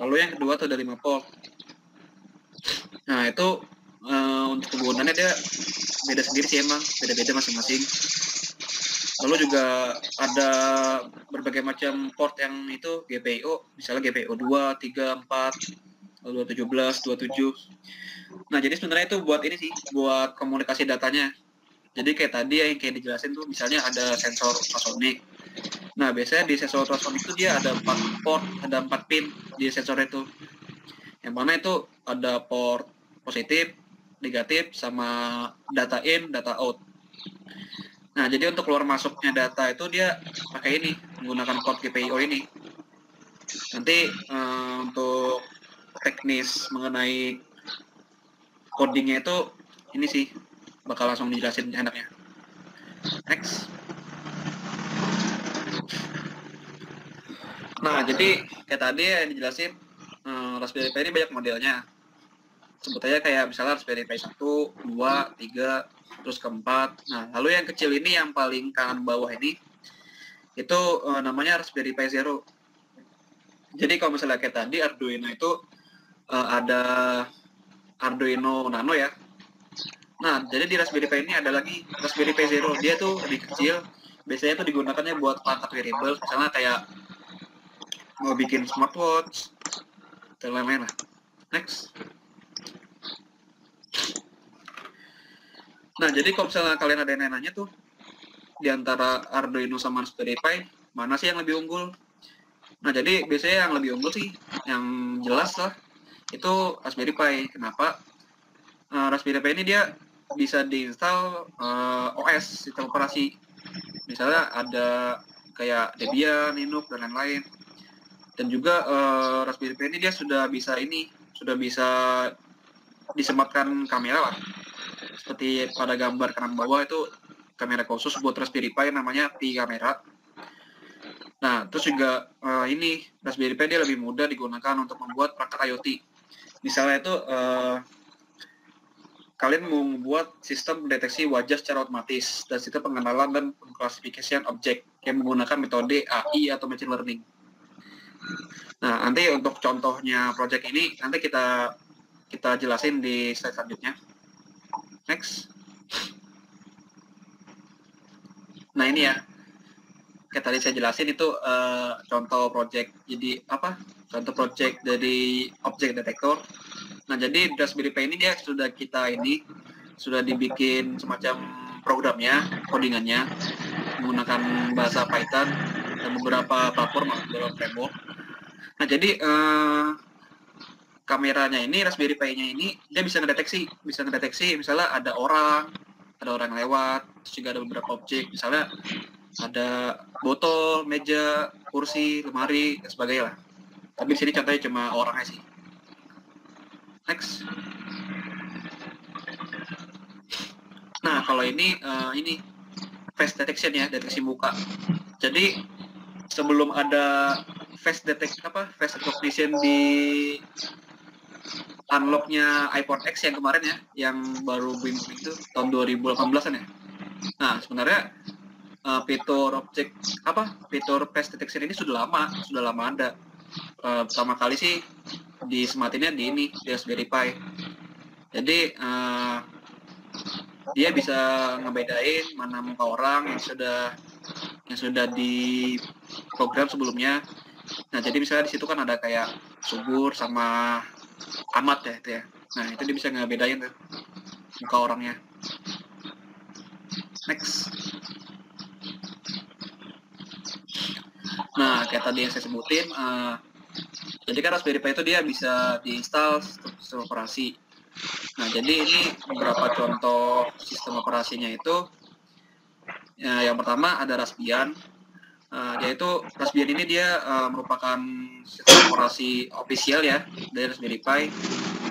lalu yang kedua itu ada 5 volt. Nah, itu untuk penggunaannya dia beda sendiri sih, emang beda-beda masing-masing. Lalu juga ada berbagai macam port yang itu GPIO, misalnya GPIO 2, 3, 4, lalu 17, 27. Nah, jadi sebenarnya itu buat ini sih, buat komunikasi datanya. Jadi kayak tadi yang kayak dijelasin tuh, misalnya ada sensor ultrasonic. Nah, biasanya di sensor ultrasonic itu dia ada 4 port, ada 4 pin di sensor itu. Yang mana itu ada port positif, negatif, sama data in, data out. Nah, jadi untuk keluar masuknya data itu dia pakai ini, menggunakan port GPIO ini. Nanti untuk teknis mengenai codingnya itu ini sih bakal langsung dijelasin enaknya. Next. Nah, jadi kayak tadi yang dijelasin, Raspberry Pi ini banyak modelnya. Sebut aja kayak misalnya Raspberry Pi 1, 2, 3, terus keempat. Nah, lalu yang kecil ini yang paling kanan bawah ini itu namanya Raspberry Pi Zero. Jadi kalau misalnya kayak tadi Arduino itu ada Arduino Nano ya. Nah, jadi di Raspberry Pi ini ada lagi Raspberry Pi Zero. Dia tuh lebih kecil. Biasanya tuh digunakannya buat perangkat wearable, misalnya kayak mau bikin smartwatch dan lain-lain lah. Next. Nah, jadi kalau misalnya kalian ada yang nanya tuh, di antara Arduino sama Raspberry Pi, mana sih yang lebih unggul? Nah, jadi biasanya yang lebih unggul sih, yang jelas lah, itu Raspberry Pi. Kenapa? Raspberry Pi ini dia bisa diinstal OS, sistem operasi. Misalnya ada kayak Debian, Linux, dan lain-lain. Dan juga Raspberry Pi ini dia sudah bisa disematkan kamera lah. Seperti pada gambar kanan bawah itu kamera khusus buat Raspberry Pi namanya Pi kamera. Nah, terus juga ini Raspberry Pi dia lebih mudah digunakan untuk membuat perangkat IoT. Misalnya itu kalian mau membuat sistem deteksi wajah secara otomatis dan sistem pengenalan dan pengklasifikasian objek yang menggunakan metode AI atau machine learning. Nah, nanti untuk contohnya project ini nanti kita jelasin di slide selanjutnya. Next. Nah, ini ya. Kayak tadi saya jelasin itu contoh project. Jadi apa? Contoh project dari object detector. Nah, jadi Raspberry Pi ini dia sudah dibikin semacam programnya, codingannya menggunakan bahasa Python dan beberapa platform dalam framework. Nah, jadi kameranya ini, Raspberry Pi-nya ini dia bisa ngedeteksi misalnya ada orang lewat, terus juga ada beberapa objek, misalnya ada botol, meja, kursi, lemari, dan sebagainya lah. Tapi di sini contohnya cuma orangnya sih. Next. Nah, kalau ini face detection ya, deteksi muka. Jadi sebelum ada face recognition di unlock-nya iPhone X yang kemarin ya, yang baru booming itu tahun 2018-an ya. Nah, sebenarnya fitur face detection ini sudah lama ada. Pertama kali sih disematinnya di Raspberry Pi. Jadi dia bisa ngebedain mana muka orang yang sudah di program sebelumnya. Nah, jadi misalnya di situ kan ada kayak subur sama amat ya itu ya. Nah, itu dia bisa ngebedain tuh muka orangnya. Next. Nah, kayak tadi yang saya sebutin, jadi kan Raspberry Pi itu dia bisa diinstal sistem operasi. Nah, jadi ini beberapa contoh sistem operasinya itu. Yang pertama ada Raspbian. Yaitu Raspbian ini dia merupakan sistem operasi official ya dari Raspberry Pi.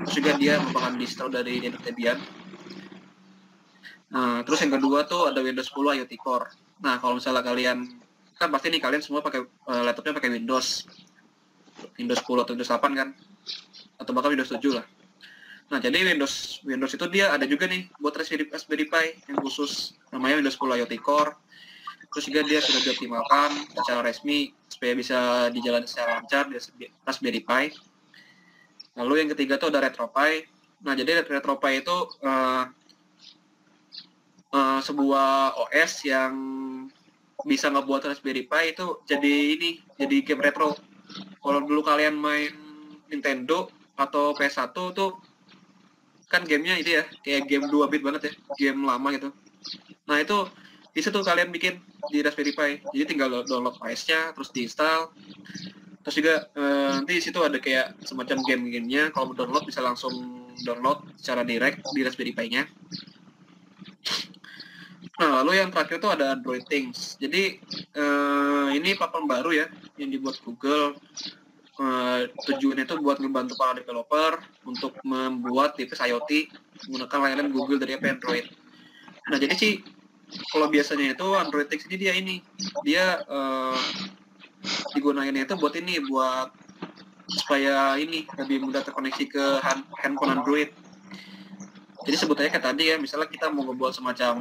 Terus juga dia merupakan distro dari Debian. Terus yang kedua tuh ada Windows 10 IoT Core. Nah, kalau misalnya kalian kan pasti nih kalian semua pakai laptopnya pakai Windows 10 atau Windows 8 kan, atau bahkan Windows 7 lah. Nah, jadi Windows itu dia ada juga nih buat Raspberry Pi yang khusus namanya Windows 10 IoT Core. Terus juga dia sudah dioptimalkan secara resmi supaya bisa dijalankan secara lancar di Raspberry Pi. Lalu yang ketiga tuh ada RetroPie. Nah, jadi RetroPie itu sebuah OS yang bisa ngebuat Raspberry Pi itu jadi game retro. Kalau dulu kalian main Nintendo atau PS1 tuh kan gamenya itu ya kayak game 2 bit banget ya, game lama gitu. Nah itu bisa tuh kalian bikin di Raspberry Pi. Jadi tinggal download OS-nya, terus diinstal. Terus juga nanti di situ ada kayak semacam game-gamenya. Kalau mau download bisa langsung download secara direct di Raspberry Pi-nya. Nah lalu yang terakhir tuh ada Android Things. Jadi ini platform baru ya yang dibuat Google. Tujuannya itu buat ngebantu para developer untuk membuat device IoT menggunakan layanan Google dari Android. Nah jadi sih kalau biasanya itu Android Things ini dia digunakannya itu buat supaya ini lebih mudah terkoneksi ke handphone Android. Jadi sebutannya kayak tadi ya, misalnya kita mau ngebuat semacam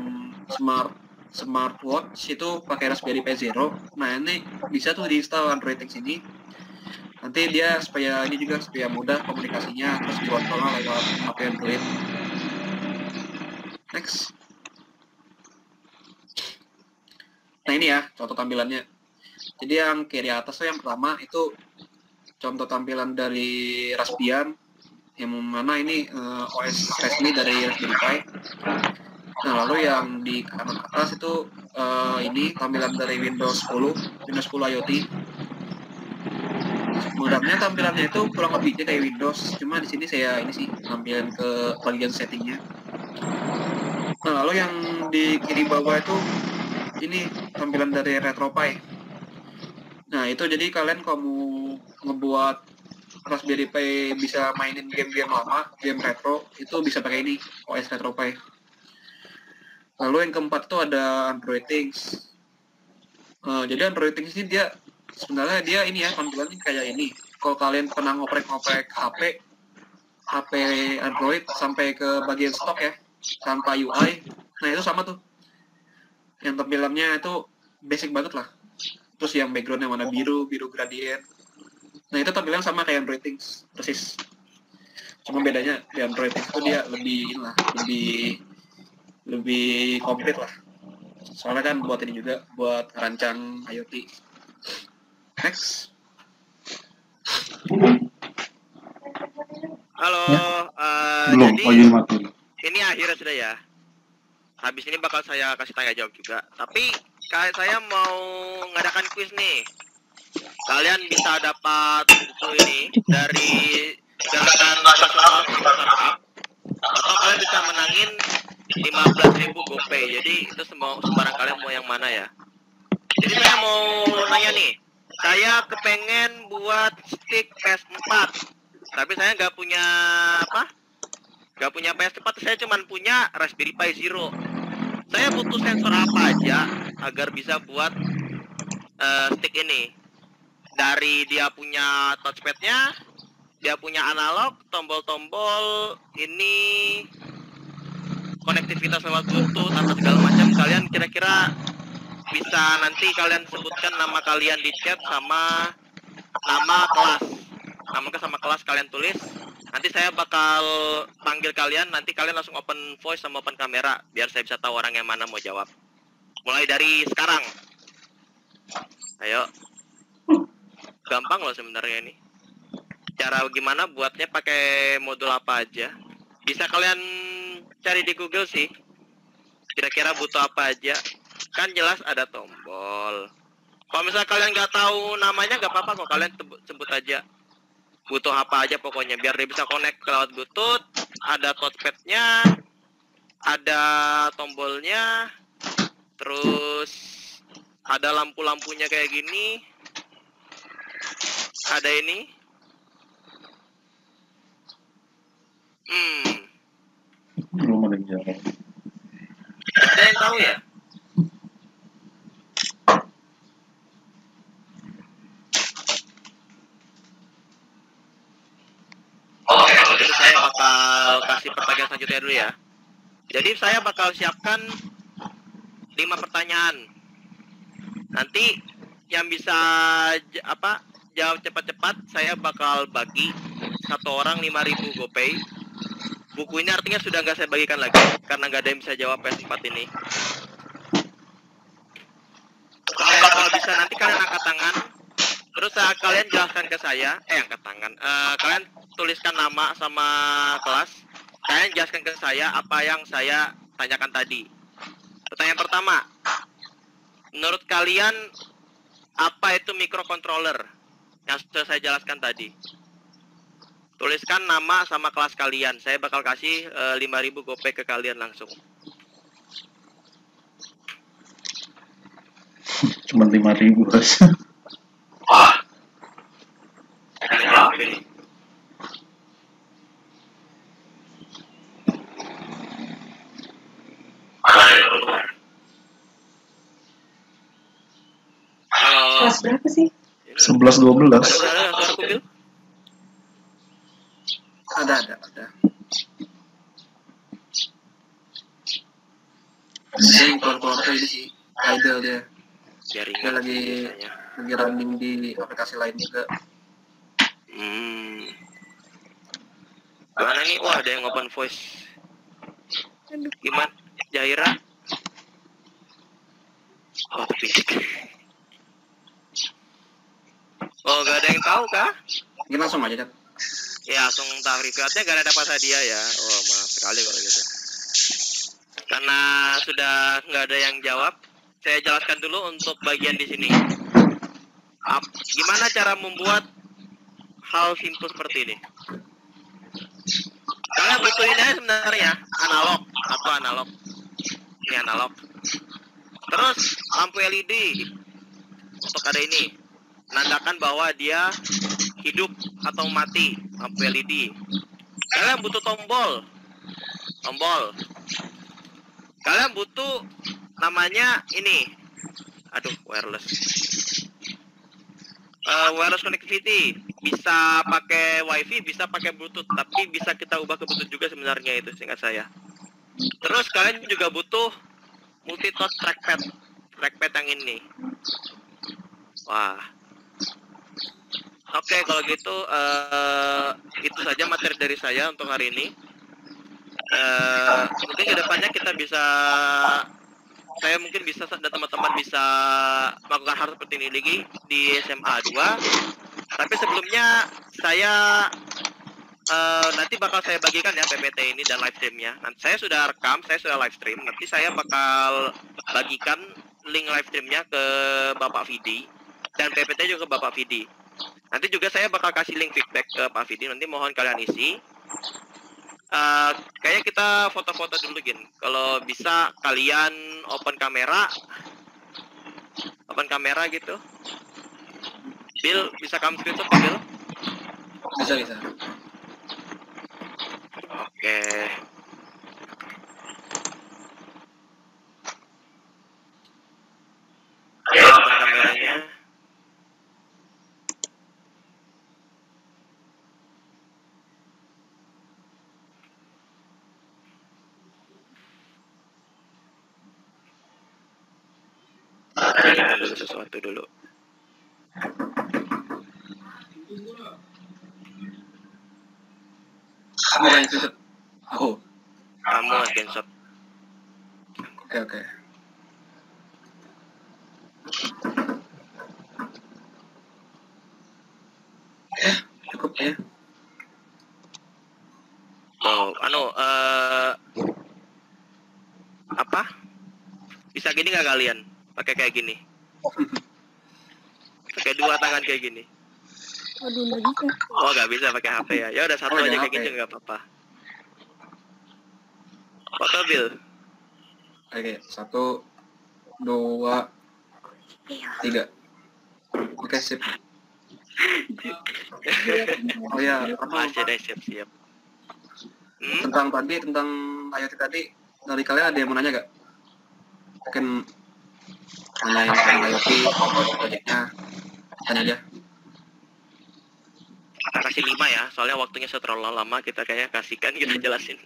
smartwatch itu pakai Raspberry Pi Zero. Nah ini bisa tuh diinstal Android Things ini. Nanti dia supaya mudah komunikasinya, terus dikontrol lewat HP Android. Next. Nah ini ya contoh tampilannya. Jadi yang kiri atas tuh yang pertama itu contoh tampilan dari Raspbian, yang mana ini OS resmi dari Raspberry Pi. Nah lalu yang di kanan atas itu ini tampilan dari Windows 10 IoT. Sebenarnya tampilannya itu kurang lebihnya kayak Windows, cuma di sini saya tampilin ke bagian settingnya. Nah lalu yang di kiri bawah itu ini tampilan dari RetroPie. Nah itu jadi kalian kalau mau ngebuat Raspberry Pi bisa mainin game-game lama, game retro, itu bisa pakai ini, OS RetroPie. Lalu yang keempat itu ada Android Things. Jadi Android Things ini dia sebenarnya dia ini ya tampilannya kayak ini. Kalau kalian pernah ngoprek-ngoprek HP Android sampai ke bagian stok ya, tanpa UI, nah itu sama tuh. Yang tampilannya itu basic banget lah. Terus yang backgroundnya warna biru gradient. Nah itu tampilan sama kayak Android Things persis. Cuma bedanya di Android Things itu dia lebih komplit lah. Soalnya kan buat ini juga buat rancang IoT. Next. Halo, Belum, jadi lagi materi. ini akhirnya sudah ya. Habis ini bakal saya kasih tanya jawab juga. Tapi saya mau ngadakan kuis nih. Kalian bisa dapat buku ini dari Gerakan Nasional Startup, atau kalian bisa menangin 15.000 GoPay. Jadi itu sembarang kalian mau yang mana ya. Jadi saya mau nanya nih. Saya kepengen buat stick PS4. Tapi saya nggak punya PS4, saya cuma punya Raspberry Pi Zero. Saya butuh sensor apa aja agar bisa buat stick ini. Dari dia punya touchpadnya, dia punya analog, tombol-tombol, ini konektivitas lewat Bluetooth atau segala macam. Kalian kira-kira bisa nanti kalian sebutkan nama kalian di chat sama nama kelas. Sama kelas kalian tulis. Nanti saya bakal panggil kalian, nanti kalian langsung open voice sama open kamera biar saya bisa tahu orang yang mana mau jawab. Mulai dari sekarang. Ayo. Gampang loh sebenarnya ini. Cara gimana buatnya pakai modul apa aja. Bisa kalian cari di Google sih. Kira-kira butuh apa aja. Kan jelas ada tombol. Kalau misalnya kalian nggak tahu namanya nggak apa-apa kok, kalian sebut aja. Butuh apa aja pokoknya biar dia bisa connect lewat Bluetooth. Ada touchpadnya, ada tombolnya, terus ada lampu-lampunya kayak gini. Ada ini. Belum ada yang jawab. Ada yang tahu ya? Jadi saya bakal kasih pertanyaan selanjutnya dulu ya. Jadi saya bakal siapkan 5 pertanyaan. Nanti yang bisa jawab cepat-cepat saya bakal bagi satu orang 5.000 GoPay. Buku ini artinya sudah nggak saya bagikan lagi karena nggak ada yang bisa jawab PS4 ini. Kalau bisa nanti kalian angkat tangan, terus kalian jelaskan ke saya, angkat tangan. Kalian tuliskan nama sama kelas. Kalian jelaskan ke saya apa yang saya tanyakan tadi. pertama, menurut kalian apa itu microcontroller yang sudah saya jelaskan tadi? Tuliskan nama sama kelas kalian. Saya bakal kasih 5.000 gopay ke kalian langsung. Cuma 5.000 bos. Wah. Ini. Halo. Kelas berapa sih? 11-12. Ada suaraku, Bil? Ada. Jadi keluar-keluar tuh ini sih idle dia. Jaringan Dia lagi biasanya. running di aplikasi lain juga. Gimana nih? Wah, ada yang open voice. Aduh. Gimana? Jaira? Oh, fisik. Oh, gak ada yang tahu kah? Mungkin langsung aja, Cat. Ya, langsung tahrifatnya gak ada dapat hadiah ya. Oh, maaf sekali kalau gitu. Karena sudah nggak ada yang jawab, saya jelaskan dulu untuk bagian di sini. Gimana cara membuat hal simpel seperti ini? Kalian butuh ini aja sebenarnya, analog. Ini analog. Terus lampu LED untuk ada ini, menandakan bahwa dia hidup atau mati, lampu LED. Kalian butuh tombol. Kalian butuh namanya ini. Aduh, wireless. Wireless connectivity. Bisa pakai wifi, bisa pakai bluetooth, tapi bisa kita ubah ke bluetooth juga sebenarnya itu seingat saya. Terus kalian juga butuh multi-touch trackpad yang ini. Wah. Oke, kalau gitu itu saja materi dari saya untuk hari ini. Mungkin kedepannya kita bisa, saya mungkin bisa dan teman-teman bisa melakukan hal seperti ini lagi di SMA 2. Tapi sebelumnya saya nanti bakal saya bagikan ya PPT ini dan live streamnya. Nanti saya sudah rekam, saya sudah live stream. Nanti saya bakal bagikan link live streamnya ke Bapak Vidi dan PPT juga ke Bapak Vidi. Nanti juga saya bakal kasih link feedback ke Pak Vidi. Nanti mohon kalian isi. Kayaknya kita foto-foto dulu Gin. Kalau bisa kalian open kamera gitu. Bill, bisa kamu screenshot ya Bill? Bisa. Oke. Open kameranya. Kita dulu sesuatu dulu. Kamu yang screenshot. Oh, Kamu screenshot. oke. Cukup ya. Oh, apa? Bisa gini nggak kalian? Pakai kayak gini. Pakai dua tangan kayak gini. Waduh, nggak bisa. Oh, nggak bisa pakai HP ya. Ya udah satu Oh, aja jangan kayak gini HP. nggak apa-apa. Foto Bill. Oke, 1, 2, Iya. 3. Oke, sip. Oh ya, Masih deh siap-siap. tentang IoT tadi, dari kalian ada yang mau nanya gak? Mungkin nanyain tentang IoT, proyeknya, tanya aja. Kita kasih 5 ya, soalnya waktunya terlalu lama. Kita kayaknya kasihkan, kita jelasin.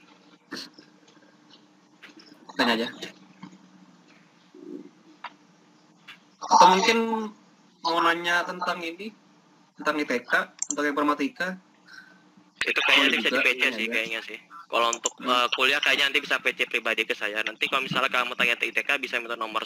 Tanya aja. Atau mungkin mau nanya tentang ini, tentang ITK, tentang informatika. Itu kayaknya nanti bisa di juga, PC iya, sih iya. kayaknya sih. Kalau untuk kuliah kayaknya nanti bisa PC pribadi ke saya. Nanti kalau misalnya kamu tanya ke ITK bisa minta nomor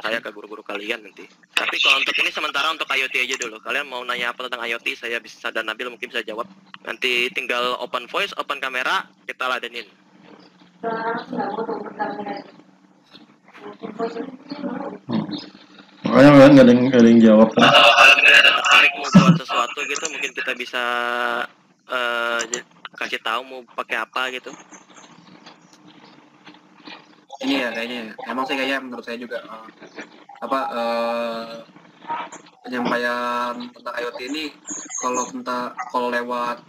saya ke guru-guru kalian nanti. Tapi kalau untuk ini sementara untuk IoT aja dulu. Kalian mau nanya apa tentang IoT, saya bisa dan Nabil mungkin bisa jawab. Nanti tinggal open voice, open kamera, kita ladenin. Makanya nggak ada yang jawab. Kalau kalian tertarik mau buat sesuatu gitu, mungkin kita bisa kasih tahu mau pakai apa gitu. Ini ya kayaknya, emang sih kayaknya menurut saya juga penyampaian tentang IoT ini kalau lewat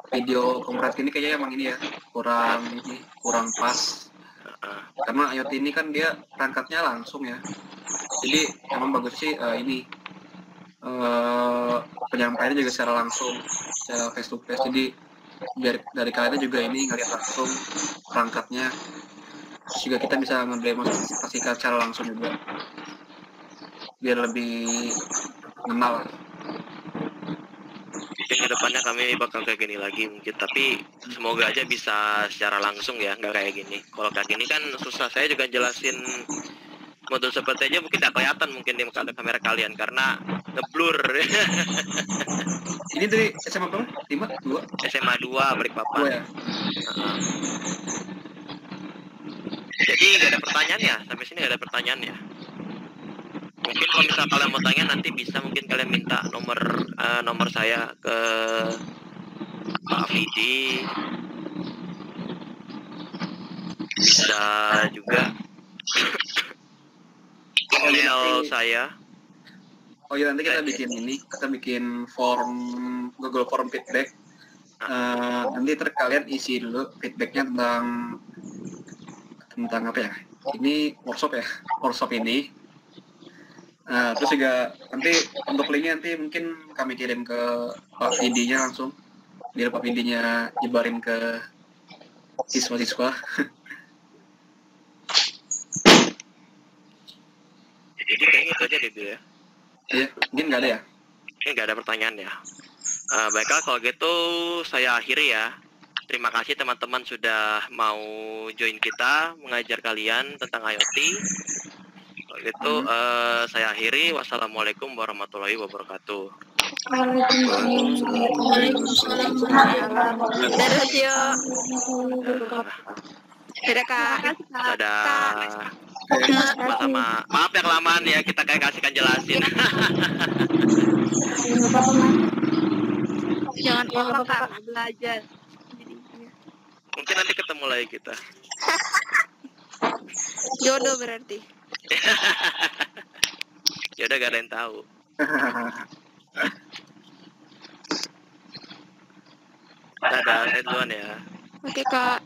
video konferensi ini kayaknya emang ini ya kurang pas, karena IoT ini kan dia perangkatnya langsung ya, jadi emang bagus sih penyampaiannya juga secara langsung, secara face to face, jadi dari kalian juga ini ngeliat langsung perangkatnya, terus juga kita bisa ngedemonstrasikan secara langsung juga biar lebih kenal. Mungkin kedepannya kami bakal kayak gini lagi mungkin, tapi semoga aja bisa secara langsung ya, nggak kayak gini. Kalau kayak gini kan susah, saya juga jelasin modul seperti aja mungkin nggak kelihatan mungkin di kamera kalian karena ngeblur. Ini dari SMA berapa? 2? SMA 2 Balikpapan. 2 ya? Jadi nggak ada pertanyaan ya, sampai sini nggak ada pertanyaan ya. Mungkin kalau misal kalian mau tanya nanti bisa mungkin kalian minta nomor saya ke Pak Fidi, bisa juga email saya. Oh iya, nanti kita bikin form Google Form feedback. Nanti kalian isi dulu feedbacknya tentang apa ya? Ini workshop ini. Terus juga nanti untuk linknya nanti mungkin kami kirim ke Pak Vindi-nya langsung, biar Pak Vindi-nya nyebarin ke siswa-siswa. Jadi kayaknya itu aja deh ya. Iya, mungkin nggak ada ya? Ini nggak ada pertanyaan ya. Baiklah kalau gitu saya akhiri ya. Terima kasih teman-teman sudah mau join kita mengajar kalian tentang IoT. Kalau gitu saya akhiri. Wassalamualaikum warahmatullahi wabarakatuh. Waalaikumsalam. Dadah Cio. Dadah Kak. Dadah. Sama-sama. Maaf ya kelamaan ya, kita kayak kasihkan jelasin. Jangan apa Kak, belajar. Mungkin nanti ketemu lagi kita. Jodoh berarti. Ya udah gak ada yang tahu. Dadah, saya duluan ya. Oke Kak.